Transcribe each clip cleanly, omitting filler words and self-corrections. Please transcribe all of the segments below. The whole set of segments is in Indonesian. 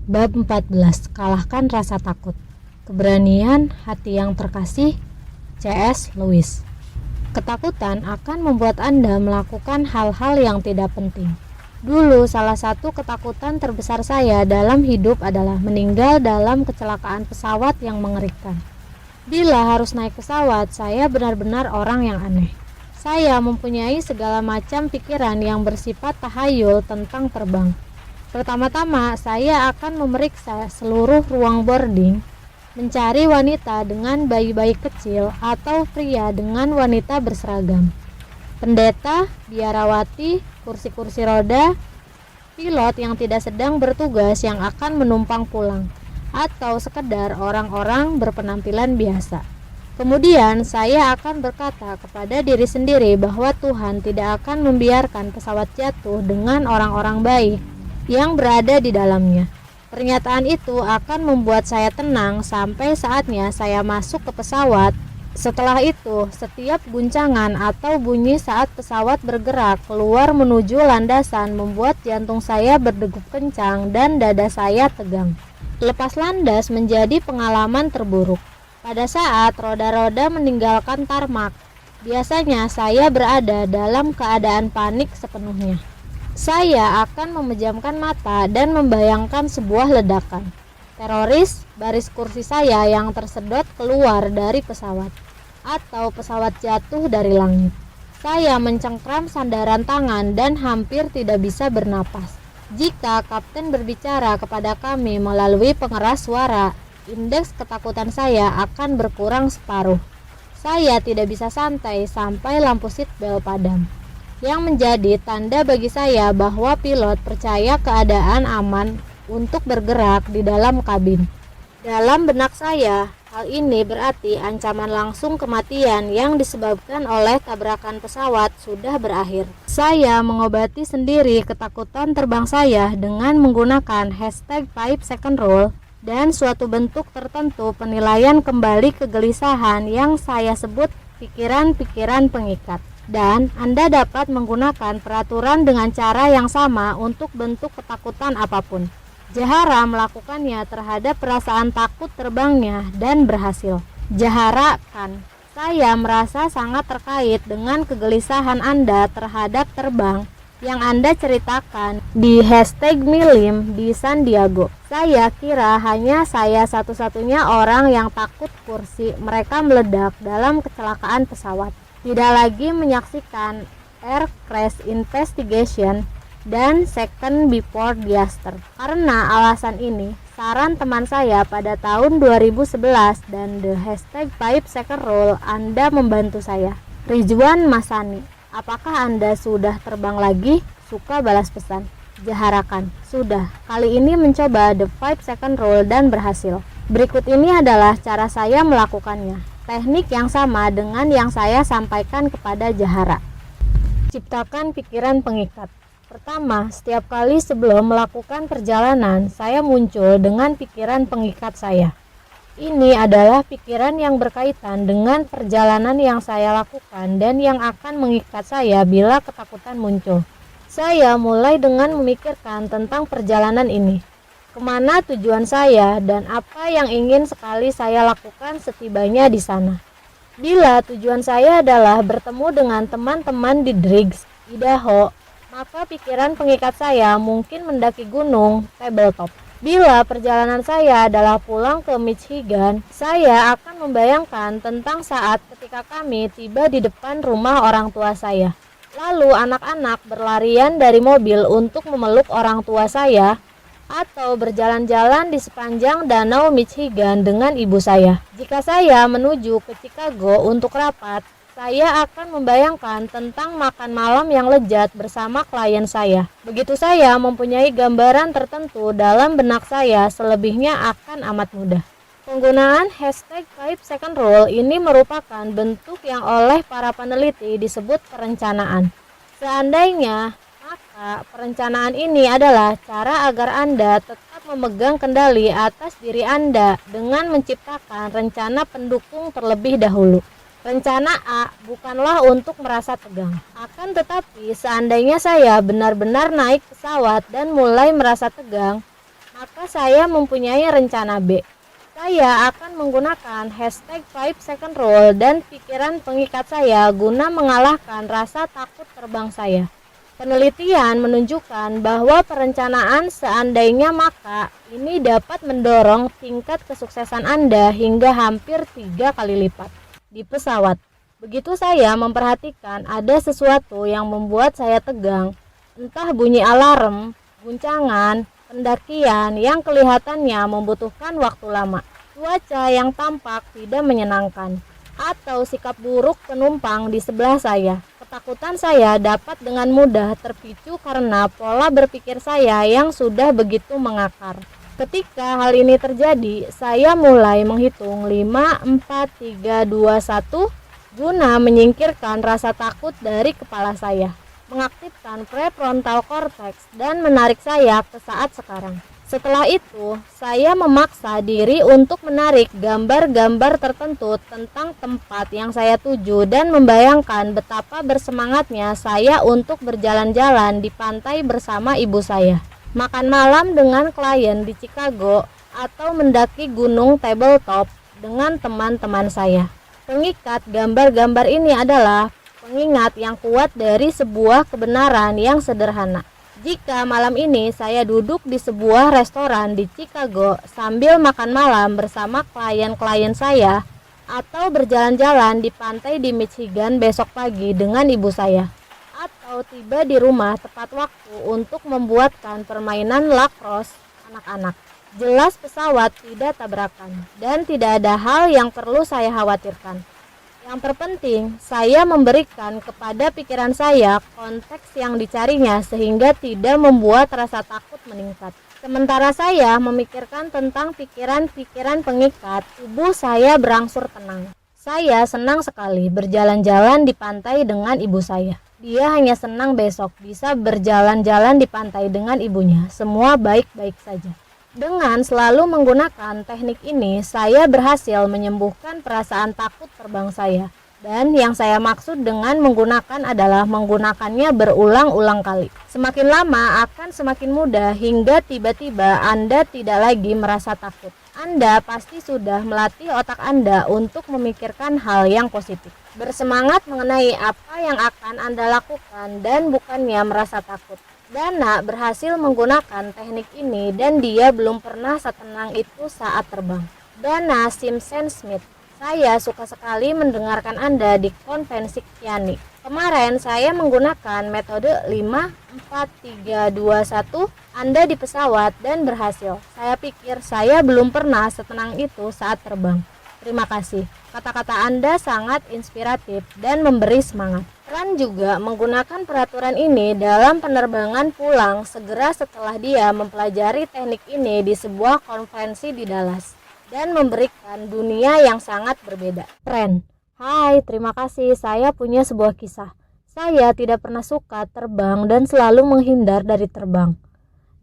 Bab 14. Kalahkan rasa takut. Keberanian hati yang terkasih. C.S. Lewis. Ketakutan akan membuat Anda melakukan hal-hal yang tidak penting. Dulu salah satu ketakutan terbesar saya dalam hidup adalah meninggal dalam kecelakaan pesawat yang mengerikan. Bila harus naik pesawat, saya benar-benar orang yang aneh. Saya mempunyai segala macam pikiran yang bersifat tahayul tentang terbang. Pertama-tama, saya akan memeriksa seluruh ruang boarding, mencari wanita dengan bayi-bayi kecil atau pria dengan wanita berseragam, pendeta, biarawati, kursi-kursi roda, pilot yang tidak sedang bertugas yang akan menumpang pulang, atau sekedar orang-orang berpenampilan biasa. Kemudian saya akan berkata kepada diri sendiri bahwa Tuhan tidak akan membiarkan pesawat jatuh dengan orang-orang baik yang berada di dalamnya. Pernyataan itu akan membuat saya tenang sampai saatnya saya masuk ke pesawat. Setelah itu, setiap guncangan atau bunyi saat pesawat bergerak keluar menuju landasan membuat jantung saya berdegup kencang dan dada saya tegang. Lepas landas menjadi pengalaman terburuk. Pada saat roda-roda meninggalkan tarmak, biasanya saya berada dalam keadaan panik sepenuhnya. Saya akan memejamkan mata dan membayangkan sebuah ledakan. Teroris, baris kursi saya yang tersedot keluar dari pesawat, atau pesawat jatuh dari langit. Saya mencengkram sandaran tangan dan hampir tidak bisa bernapas. Jika kapten berbicara kepada kami melalui pengeras suara, indeks ketakutan saya akan berkurang separuh. Saya tidak bisa santai sampai lampu seatbelt padam, yang menjadi tanda bagi saya bahwa pilot percaya keadaan aman untuk bergerak di dalam kabin. Dalam benak saya, hal ini berarti ancaman langsung kematian yang disebabkan oleh tabrakan pesawat sudah berakhir. Saya mengobati sendiri ketakutan terbang saya dengan menggunakan hashtag 5 second rule dan suatu bentuk tertentu penilaian kembali kegelisahan yang saya sebut pikiran-pikiran pengikat. Dan Anda dapat menggunakan peraturan dengan cara yang sama untuk bentuk ketakutan apapun. Jahara melakukannya terhadap perasaan takut terbangnya dan berhasil. Jahara kan, saya merasa sangat terkait dengan kegelisahan Anda terhadap terbang yang Anda ceritakan di hashtag Milim di San Diego. Saya kira hanya saya satu-satunya orang yang takut kursi mereka meledak dalam kecelakaan pesawat. Tidak lagi menyaksikan Air Crash Investigation dan Second Before Disaster. Karena alasan ini, saran teman saya pada tahun 2011 dan the hashtag 5 second rule Anda membantu saya. Rizwan Masani, apakah Anda sudah terbang lagi? Suka balas pesan. Jaharakan, sudah. Kali ini mencoba the 5 second rule dan berhasil. Berikut ini adalah cara saya melakukannya. Teknik yang sama dengan yang saya sampaikan kepada Jahara. Ciptakan pikiran pengikat. Pertama, setiap kali sebelum melakukan perjalanan, saya muncul dengan pikiran pengikat saya. Ini adalah pikiran yang berkaitan dengan perjalanan yang saya lakukan dan yang akan mengikat saya bila ketakutan muncul. Saya mulai dengan memikirkan tentang perjalanan ini. Kemana tujuan saya dan apa yang ingin sekali saya lakukan setibanya di sana. Bila tujuan saya adalah bertemu dengan teman-teman di Driggs, Idaho, maka pikiran pengikat saya mungkin mendaki gunung Tabletop. Bila perjalanan saya adalah pulang ke Michigan, saya akan membayangkan tentang saat ketika kami tiba di depan rumah orang tua saya. Lalu anak-anak berlarian dari mobil untuk memeluk orang tua saya, atau berjalan-jalan di sepanjang danau Michigan dengan ibu saya. Jika saya menuju ke Chicago untuk rapat, saya akan membayangkan tentang makan malam yang lezat bersama klien saya. Begitu saya mempunyai gambaran tertentu dalam benak saya, selebihnya akan amat mudah. Penggunaan hashtag 5 second rule ini merupakan bentuk yang oleh para peneliti disebut perencanaan. Seandainya perencanaan ini adalah cara agar Anda tetap memegang kendali atas diri Anda dengan menciptakan rencana pendukung terlebih dahulu. Rencana A bukanlah untuk merasa tegang. Akan tetapi, seandainya saya benar-benar naik pesawat dan mulai merasa tegang, maka saya mempunyai rencana B. Saya akan menggunakan hashtag 5 second rule dan pikiran pengikat saya guna mengalahkan rasa takut terbang saya. Penelitian menunjukkan bahwa perencanaan seandainya maka ini dapat mendorong tingkat kesuksesan Anda hingga hampir 3 kali lipat. Di pesawat, begitu saya memperhatikan ada sesuatu yang membuat saya tegang, entah bunyi alarm, guncangan, pendakian yang kelihatannya membutuhkan waktu lama, cuaca yang tampak tidak menyenangkan, atau sikap buruk penumpang di sebelah saya. Ketakutan saya dapat dengan mudah terpicu karena pola berpikir saya yang sudah begitu mengakar. Ketika hal ini terjadi, saya mulai menghitung 5, 4, 3, 2, 1 guna menyingkirkan rasa takut dari kepala saya, mengaktifkan prefrontal cortex dan menarik saya ke saat sekarang. Setelah itu, saya memaksa diri untuk menarik gambar-gambar tertentu tentang tempat yang saya tuju dan membayangkan betapa bersemangatnya saya untuk berjalan-jalan di pantai bersama ibu saya, makan malam dengan klien di Chicago, atau mendaki gunung tabletop dengan teman-teman saya. Pengikat gambar-gambar ini adalah pengingat yang kuat dari sebuah kebenaran yang sederhana. Jika malam ini saya duduk di sebuah restoran di Chicago sambil makan malam bersama klien-klien saya, atau berjalan-jalan di pantai di Michigan besok pagi dengan ibu saya, atau tiba di rumah tepat waktu untuk membuatkan permainan lacrosse anak-anak, jelas pesawat tidak tabrakan dan tidak ada hal yang perlu saya khawatirkan. Yang terpenting, saya memberikan kepada pikiran saya konteks yang dicarinya sehingga tidak membuat rasa takut meningkat. Sementara saya memikirkan tentang pikiran-pikiran pengikat, tubuh saya berangsur tenang. Saya senang sekali berjalan-jalan di pantai dengan ibu saya. Dia hanya senang besok bisa berjalan-jalan di pantai dengan ibunya. Semua baik-baik saja. Dengan selalu menggunakan teknik ini, saya berhasil menyembuhkan perasaan takut terbang saya. Dan yang saya maksud dengan menggunakan adalah menggunakannya berulang-ulang kali. Semakin lama akan semakin mudah hingga tiba-tiba Anda tidak lagi merasa takut. Anda pasti sudah melatih otak Anda untuk memikirkan hal yang positif. Bersemangat mengenai apa yang akan Anda lakukan dan bukannya merasa takut. Dana berhasil menggunakan teknik ini dan dia belum pernah setenang itu saat terbang. Dana Simpson-Smith. Saya suka sekali mendengarkan Anda di konvensi Kiani. Kemarin saya menggunakan metode 5, 4, 3, 2, 1 Anda di pesawat dan berhasil. Saya pikir saya belum pernah setenang itu saat terbang. Terima kasih. Kata-kata Anda sangat inspiratif dan memberi semangat. Ran juga menggunakan peraturan ini dalam penerbangan pulang segera setelah dia mempelajari teknik ini di sebuah konferensi di Dallas dan memberikan dunia yang sangat berbeda. Ren, hai, terima kasih. Saya punya sebuah kisah. Saya tidak pernah suka terbang dan selalu menghindar dari terbang.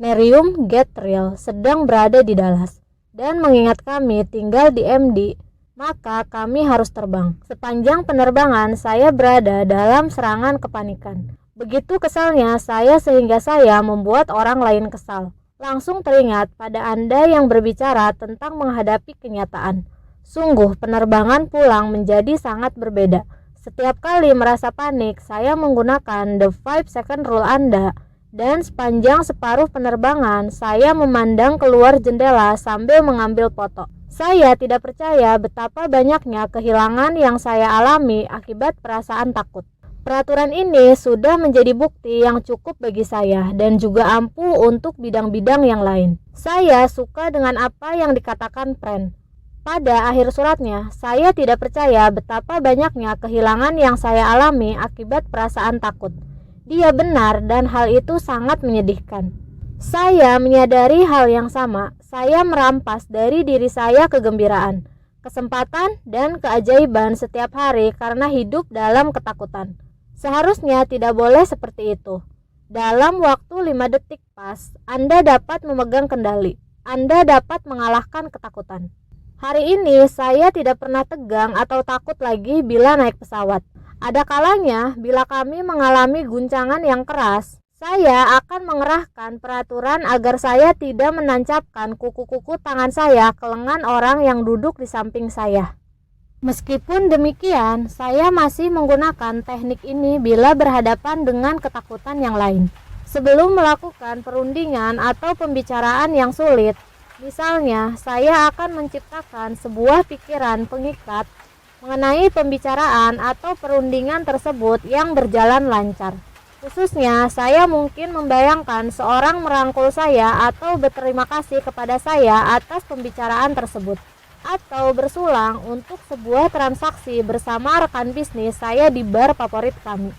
Nerium Getriel sedang berada di Dallas dan mengingat kami tinggal di MD. Maka kami harus terbang. Sepanjang penerbangan saya berada dalam serangan kepanikan. Begitu kesalnya saya sehingga saya membuat orang lain kesal. Langsung teringat pada Anda yang berbicara tentang menghadapi kenyataan. Sungguh penerbangan pulang menjadi sangat berbeda. Setiap kali merasa panik, saya menggunakan the 5 second rule Anda. Dan sepanjang separuh penerbangan, saya memandang keluar jendela sambil mengambil foto. Saya tidak percaya betapa banyaknya kehilangan yang saya alami akibat perasaan takut. Peraturan ini sudah menjadi bukti yang cukup bagi saya dan juga ampuh untuk bidang-bidang yang lain. Saya suka dengan apa yang dikatakan Pren. Pada akhir suratnya, saya tidak percaya betapa banyaknya kehilangan yang saya alami akibat perasaan takut. Dia benar dan hal itu sangat menyedihkan. Saya menyadari hal yang sama. Saya merampas dari diri saya kegembiraan, kesempatan, dan keajaiban setiap hari karena hidup dalam ketakutan. Seharusnya tidak boleh seperti itu. Dalam waktu 5 detik pas, Anda dapat memegang kendali. Anda dapat mengalahkan ketakutan. Hari ini saya tidak pernah tegang atau takut lagi bila naik pesawat. Ada kalanya bila kami mengalami guncangan yang keras, Saya akan mengerahkan peraturan agar saya tidak menancapkan kuku-kuku tangan saya ke lengan orang yang duduk di samping saya. Meskipun demikian, saya masih menggunakan teknik ini bila berhadapan dengan ketakutan yang lain. Sebelum melakukan perundingan atau pembicaraan yang sulit, misalnya saya akan menciptakan sebuah pikiran pengikat mengenai pembicaraan atau perundingan tersebut yang berjalan lancar. Khususnya, saya mungkin membayangkan seorang merangkul saya atau berterima kasih kepada saya atas pembicaraan tersebut, atau bersulang untuk sebuah transaksi bersama rekan bisnis saya di bar favorit kami.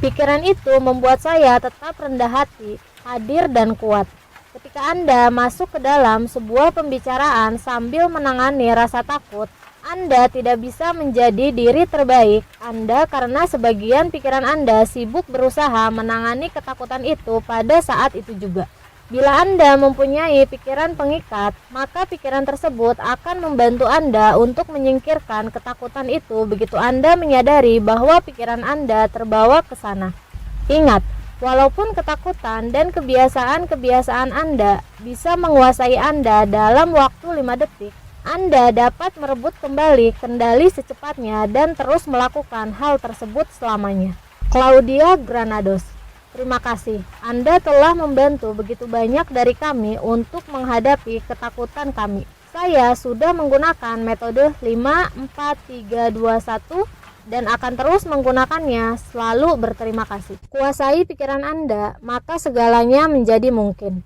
Pikiran itu membuat saya tetap rendah hati, hadir, dan kuat. Ketika Anda masuk ke dalam sebuah pembicaraan sambil menangani rasa takut, Anda tidak bisa menjadi diri terbaik Anda karena sebagian pikiran Anda sibuk berusaha menangani ketakutan itu pada saat itu juga. Bila Anda mempunyai pikiran pengikat, maka pikiran tersebut akan membantu Anda untuk menyingkirkan ketakutan itu begitu Anda menyadari bahwa pikiran Anda terbawa ke sana. Ingat, walaupun ketakutan dan kebiasaan-kebiasaan Anda bisa menguasai Anda dalam waktu 5 detik, Anda dapat merebut kembali kendali secepatnya dan terus melakukan hal tersebut selamanya. Claudia Granados. Terima kasih, Anda telah membantu begitu banyak dari kami untuk menghadapi ketakutan kami. Saya sudah menggunakan metode 5, 4, 3, 2, 1 dan akan terus menggunakannya. Selalu berterima kasih. Kuasai pikiran Anda, maka segalanya menjadi mungkin.